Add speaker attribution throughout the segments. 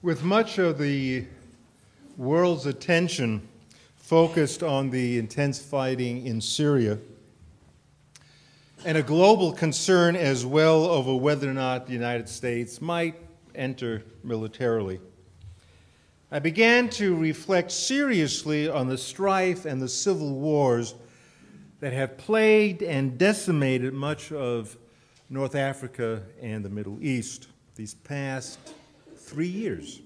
Speaker 1: With much of the world's attention focused on the intense fighting in Syria, and a global concern as well over whether or not the United States might enter militarily, I began to reflect seriously on the strife and the civil wars that have plagued and decimated much of North Africa and the Middle East these past 3 years.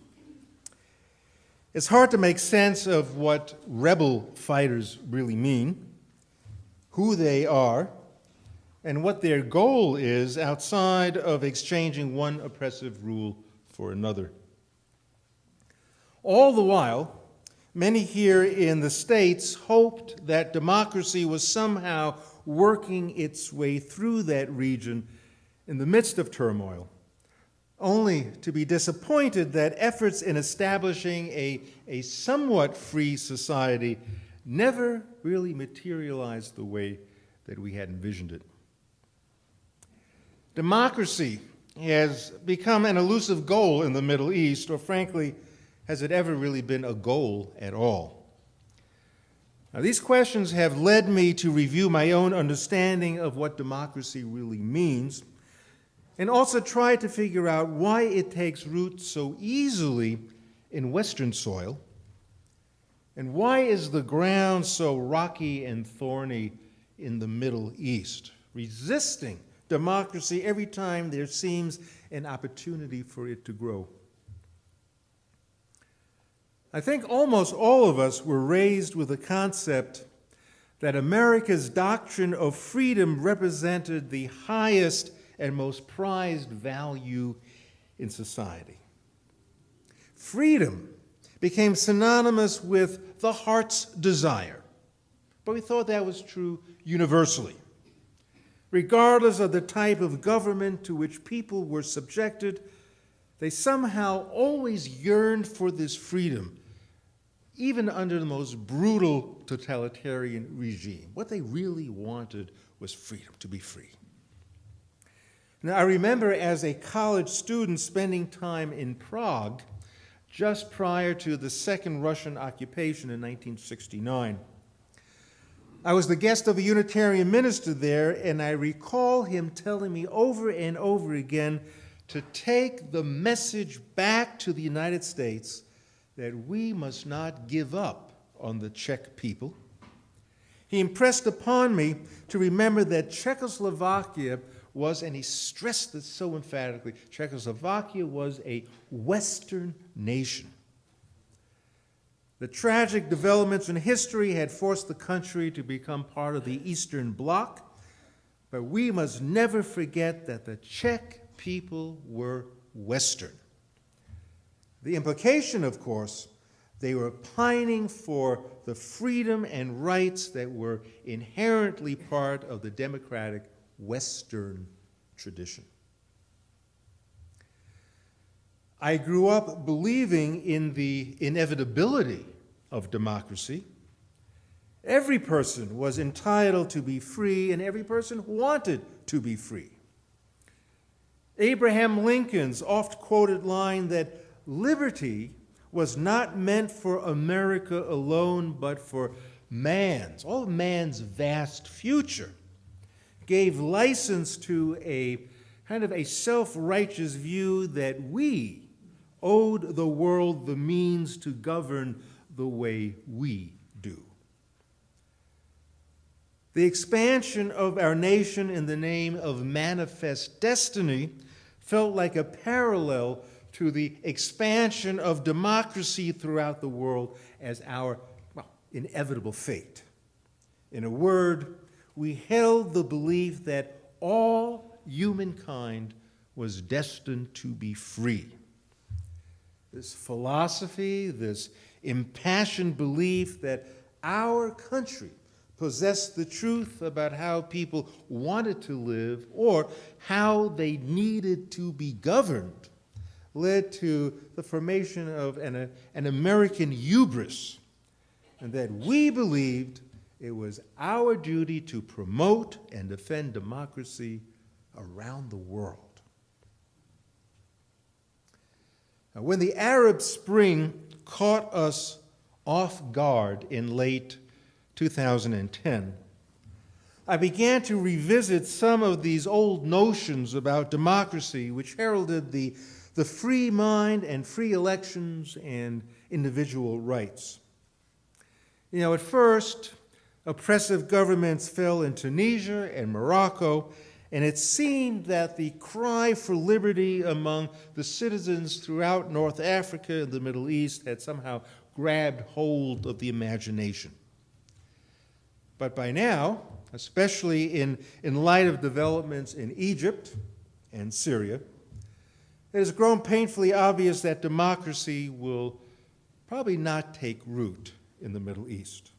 Speaker 1: It's hard to make sense of what rebel fighters really mean, who they are, and what their goal is outside of exchanging one oppressive rule for another. All the while, many here in the States hoped that democracy was somehow working its way through that region in the midst of turmoil, only to be disappointed that efforts in establishing a somewhat free society never really materialized the way that we had envisioned it. Democracy has become an elusive goal in the Middle East, or frankly, has it ever really been a goal at all? Now, these questions have led me to review my own understanding of what democracy really means, and also try to figure out why it takes root so easily in Western soil, and why is the ground so rocky and thorny in the Middle East, resisting democracy every time there seems an opportunity for it to grow. I think almost all of us were raised with the concept that America's doctrine of freedom represented the highest and most prized value in society. Freedom became synonymous with the heart's desire, but we thought that was true universally. Regardless of the type of government to which people were subjected, they somehow always yearned for this freedom, even under the most brutal totalitarian regime. What they really wanted was freedom, to be free. Now, I remember as a college student spending time in Prague just prior to the second Russian occupation in 1969. I was the guest of a Unitarian minister there, and I recall him telling me over and over again to take the message back to the United States that we must not give up on the Czech people. He impressed upon me to remember that Czechoslovakia was, and he stressed this so emphatically, Czechoslovakia was a Western nation. The tragic developments in history had forced the country to become part of the Eastern Bloc, but we must never forget that the Czech people were Western. The implication, of course, they were pining for the freedom and rights that were inherently part of the democratic Western tradition. I grew up believing in the inevitability of democracy. Every person was entitled to be free, and every person wanted to be free. Abraham Lincoln's oft-quoted line that liberty was not meant for America alone, but for all man's vast future, gave license to a kind of a self-righteous view that we owed the world the means to govern the way we do. The expansion of our nation in the name of manifest destiny felt like a parallel to the expansion of democracy throughout the world as our inevitable fate. In a word, we held the belief that all humankind was destined to be free. This philosophy, this impassioned belief that our country possessed the truth about how people wanted to live or how they needed to be governed, led to the formation of an American hubris, and that we believed it was our duty to promote and defend democracy around the world. Now, when the Arab Spring caught us off guard in late 2010, I began to revisit some of these old notions about democracy which heralded the free mind and free elections and individual rights. At first, oppressive governments fell in Tunisia and Morocco, and it seemed that the cry for liberty among the citizens throughout North Africa and the Middle East had somehow grabbed hold of the imagination. But by now, especially in light of developments in Egypt and Syria, it has grown painfully obvious that democracy will probably not take root in the Middle East.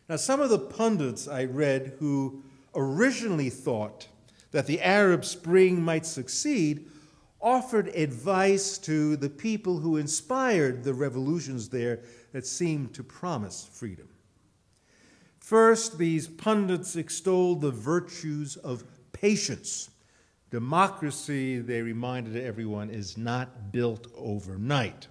Speaker 1: Now, some of the pundits I read who originally thought that the Arab Spring might succeed offered advice to the people who inspired the revolutions there that seemed to promise freedom. First, these pundits extolled the virtues of patience. Democracy, they reminded everyone, is not built overnight.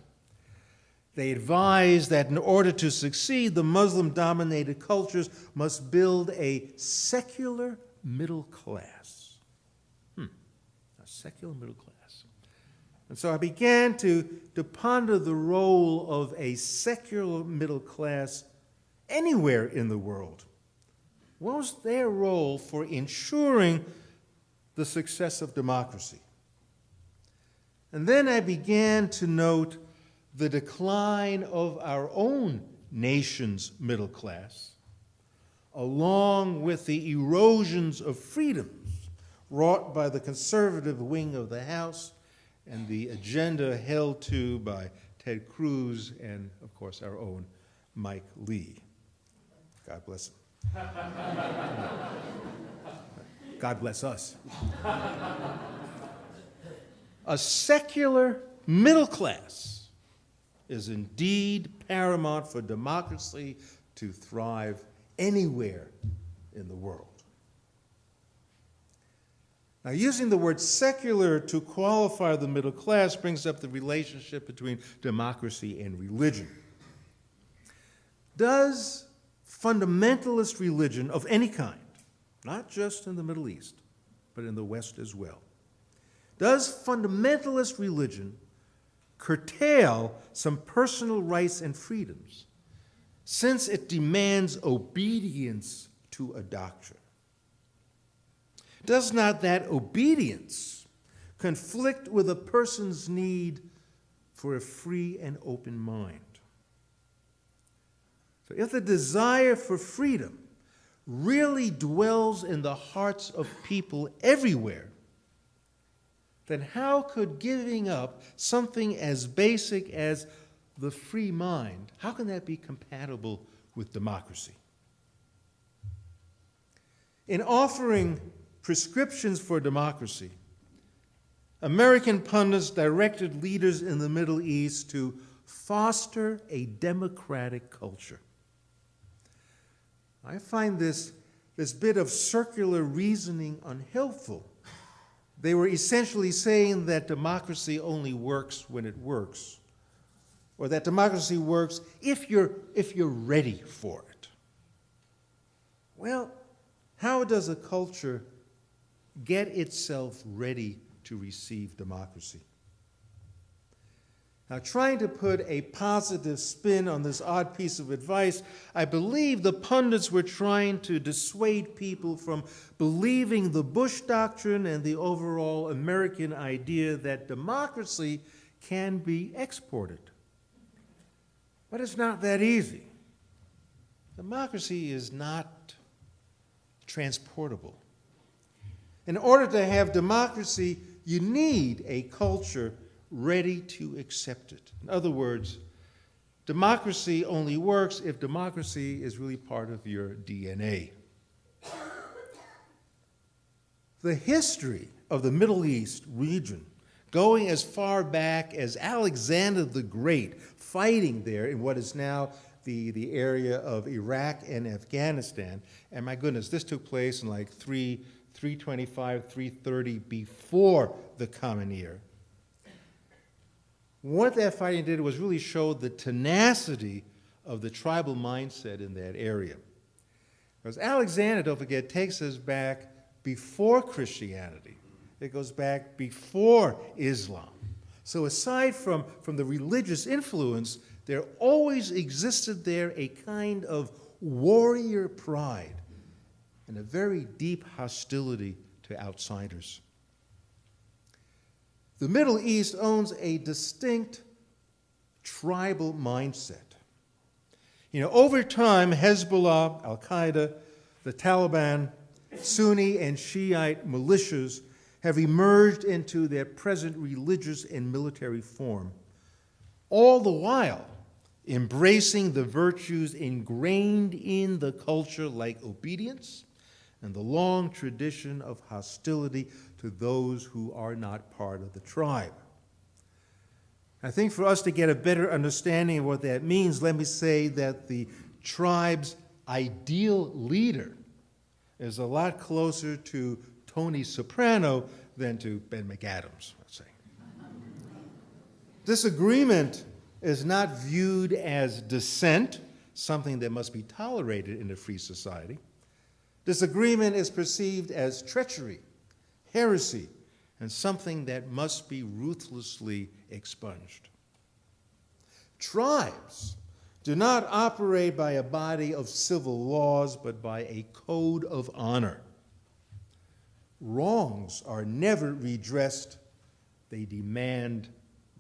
Speaker 1: They advised that in order to succeed, the Muslim-dominated cultures must build a secular middle class. A secular middle class. And so I began to ponder the role of a secular middle class anywhere in the world. What was their role for ensuring the success of democracy? And then I began to note the decline of our own nation's middle class, along with the erosions of freedoms wrought by the conservative wing of the House and the agenda held to by Ted Cruz and, of course, our own Mike Lee. God bless him. God bless us. A secular middle class is indeed paramount for democracy to thrive anywhere in the world. Now, using the word secular to qualify the middle class brings up the relationship between democracy and religion. Does fundamentalist religion of any kind, not just in the Middle East, but in the West as well, does fundamentalist religion curtail some personal rights and freedoms, since it demands obedience to a doctrine? Does not that obedience conflict with a person's need for a free and open mind? So if the desire for freedom really dwells in the hearts of people everywhere, then how could giving up something as basic as the free mind, how can that be compatible with democracy? In offering prescriptions for democracy, American pundits directed leaders in the Middle East to foster a democratic culture. I find this bit of circular reasoning unhelpful. They were essentially saying that democracy only works when it works, or that democracy works if you're ready for it. Well, how does a culture get itself ready to receive democracy? Now, trying to put a positive spin on this odd piece of advice, I believe the pundits were trying to dissuade people from believing the Bush doctrine and the overall American idea that democracy can be exported. But it's not that easy. Democracy is not transportable. In order to have democracy, you need a culture ready to accept it. In other words, democracy only works if democracy is really part of your DNA. The history of the Middle East region, going as far back as Alexander the Great, fighting there in what is now the area of Iraq and Afghanistan. And my goodness, this took place in like 325, 330 before the Common Era. What that fighting did was really show the tenacity of the tribal mindset in that area. Because Alexander, don't forget, takes us back before Christianity. It goes back before Islam. So aside from the religious influence, there always existed there a kind of warrior pride and a very deep hostility to outsiders. The Middle East owns a distinct tribal mindset. Over time, Hezbollah, Al-Qaeda, the Taliban, Sunni and Shiite militias have emerged into their present religious and military form, all the while embracing the virtues ingrained in the culture like obedience and the long tradition of hostility to those who are not part of the tribe. I think for us to get a better understanding of what that means, let me say that the tribe's ideal leader is a lot closer to Tony Soprano than to Ben McAdams, let's say. Disagreement is not viewed as dissent, something that must be tolerated in a free society. Disagreement is perceived as treachery, heresy, and something that must be ruthlessly expunged. Tribes do not operate by a body of civil laws, but by a code of honor. Wrongs are never redressed, they demand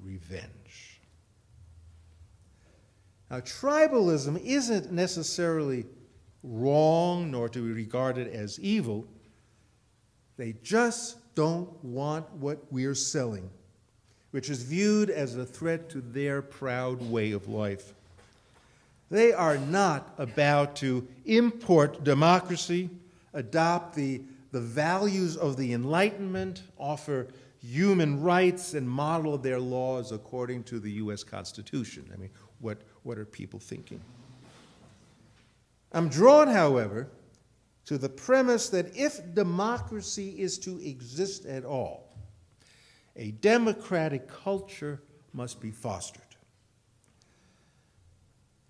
Speaker 1: revenge. Now, tribalism isn't necessarily wrong nor to be regarded as evil. They just don't want what we're selling, which is viewed as a threat to their proud way of life. They are not about to import democracy, adopt the values of the Enlightenment, offer human rights, and model their laws according to the U.S. Constitution. I mean, what are people thinking? I'm drawn, however, to the premise that if democracy is to exist at all, a democratic culture must be fostered.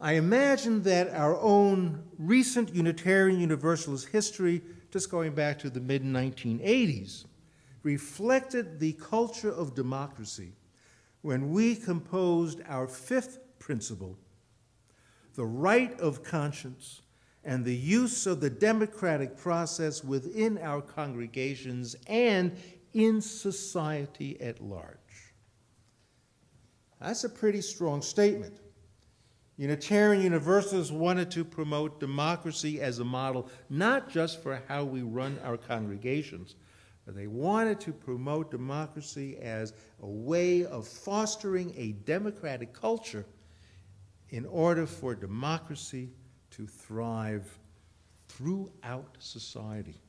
Speaker 1: I imagine that our own recent Unitarian Universalist history, just going back to the mid-1980s, reflected the culture of democracy when we composed our fifth principle, the right of conscience and the use of the democratic process within our congregations and in society at large. That's a pretty strong statement. Unitarian Universalists wanted to promote democracy as a model, not just for how we run our congregations, but they wanted to promote democracy as a way of fostering a democratic culture in order for democracy to thrive throughout society.